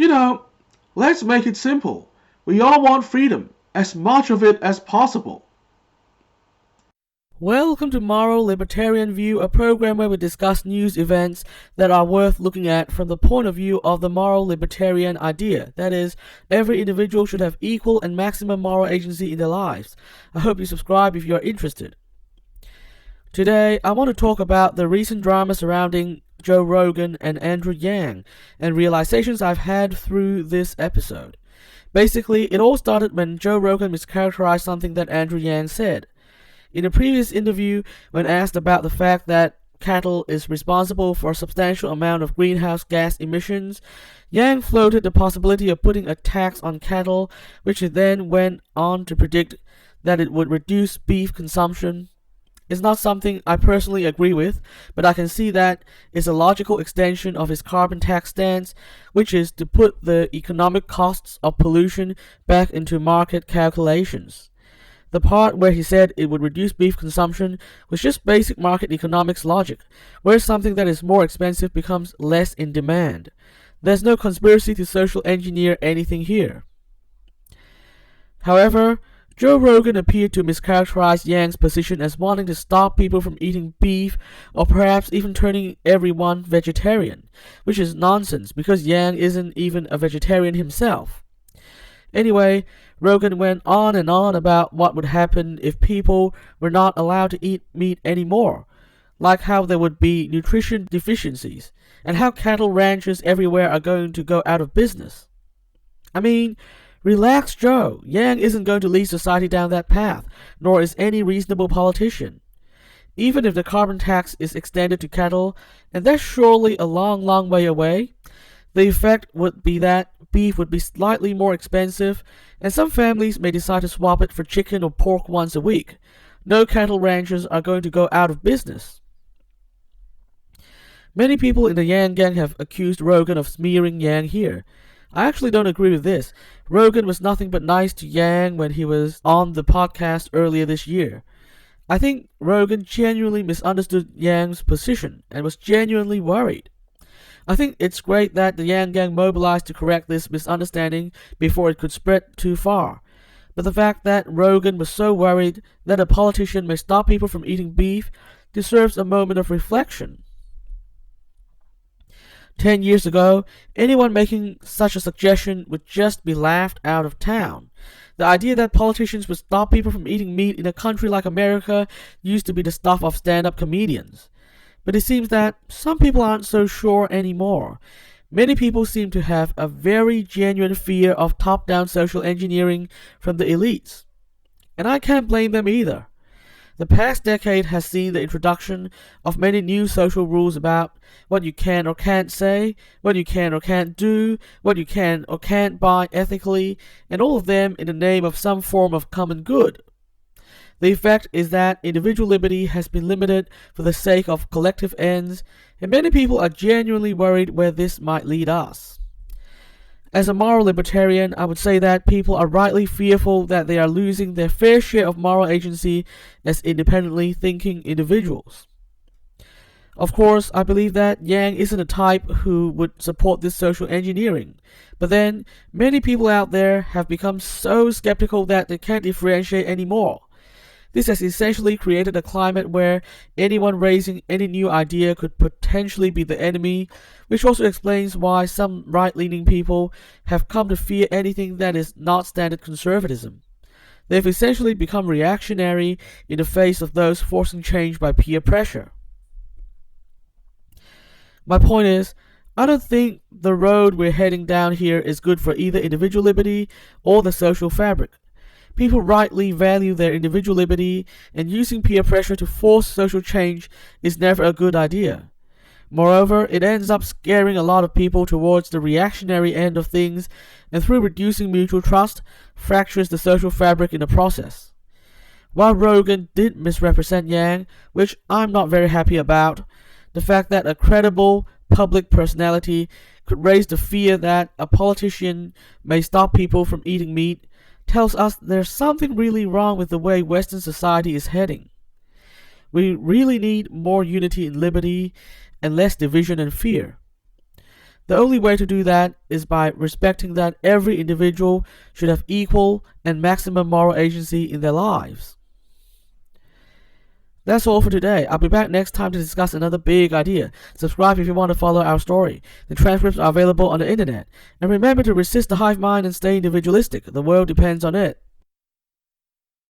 You know, let's make it simple. We all want freedom, as much of it as possible. Welcome to Moral Libertarian View, a program where we discuss news events that are worth looking at from the point of view of the moral libertarian idea. That is, every individual should have equal and maximum moral agency in their lives. I hope you subscribe if you are interested. Today, I want to talk about the recent drama surrounding Joe Rogan and Andrew Yang, and realizations I've had through this episode. Basically, it all started when Joe Rogan mischaracterized something that Andrew Yang said. In a previous interview, when asked about the fact that cattle is responsible for a substantial amount of greenhouse gas emissions, Yang floated the possibility of putting a tax on cattle, which he then went on to predict that it would reduce beef consumption. It's not something I personally agree with, but I can see that it's a logical extension of his carbon tax stance, which is to put the economic costs of pollution back into market calculations. The part where he said it would reduce beef consumption was just basic market economics logic, where something that is more expensive becomes less in demand. There's no conspiracy to social engineer anything here. However, Joe Rogan appeared to mischaracterize Yang's position as wanting to stop people from eating beef, or perhaps even turning everyone vegetarian, which is nonsense because Yang isn't even a vegetarian himself. Anyway, Rogan went on and on about what would happen if people were not allowed to eat meat anymore, like how there would be nutrition deficiencies, and how cattle ranchers everywhere are going to go out of business. I mean, relax, Joe. Yang isn't going to lead society down that path, nor is any reasonable politician. Even if the carbon tax is extended to cattle, and that's surely a long, long way away, the effect would be that beef would be slightly more expensive, and some families may decide to swap it for chicken or pork once a week. No cattle ranchers are going to go out of business. Many people in the Yang gang have accused Rogan of smearing Yang here. I actually don't agree with this. Rogan was nothing but nice to Yang when he was on the podcast earlier this year. I think Rogan genuinely misunderstood Yang's position and was genuinely worried. I think it's great that the Yang gang mobilized to correct this misunderstanding before it could spread too far. But the fact that Rogan was so worried that a politician may stop people from eating beef deserves a moment of reflection. 10 years ago, anyone making such a suggestion would just be laughed out of town. The idea that politicians would stop people from eating meat in a country like America used to be the stuff of stand-up comedians. But it seems that some people aren't so sure anymore. Many people seem to have a very genuine fear of top-down social engineering from the elites. And I can't blame them either. The past decade has seen the introduction of many new social rules about what you can or can't say, what you can or can't do, what you can or can't buy ethically, and all of them in the name of some form of common good. The effect is that individual liberty has been limited for the sake of collective ends, and many people are genuinely worried where this might lead us. As a moral libertarian, I would say that people are rightly fearful that they are losing their fair share of moral agency as independently thinking individuals. Of course, I believe that Yang isn't a type who would support this social engineering, but then many people out there have become so skeptical that they can't differentiate anymore. This has essentially created a climate where anyone raising any new idea could potentially be the enemy, which also explains why some right-leaning people have come to fear anything that is not standard conservatism. They've essentially become reactionary in the face of those forcing change by peer pressure. My point is, I don't think the road we're heading down here is good for either individual liberty or the social fabric. People rightly value their individual liberty, and using peer pressure to force social change is never a good idea. Moreover, it ends up scaring a lot of people towards the reactionary end of things, and through reducing mutual trust, fractures the social fabric in the process. While Rogan did misrepresent Yang, which I'm not very happy about, the fact that a credible public personality could raise the fear that a politician may stop people from eating meat tells us there's something really wrong with the way Western society is heading. We really need more unity in liberty and less division and fear. The only way to do that is by respecting that every individual should have equal and maximum moral agency in their lives. That's all for today. I'll be back next time to discuss another big idea. Subscribe if you want to follow our story. The transcripts are available on the internet. And remember to resist the hive mind and stay individualistic. The world depends on it.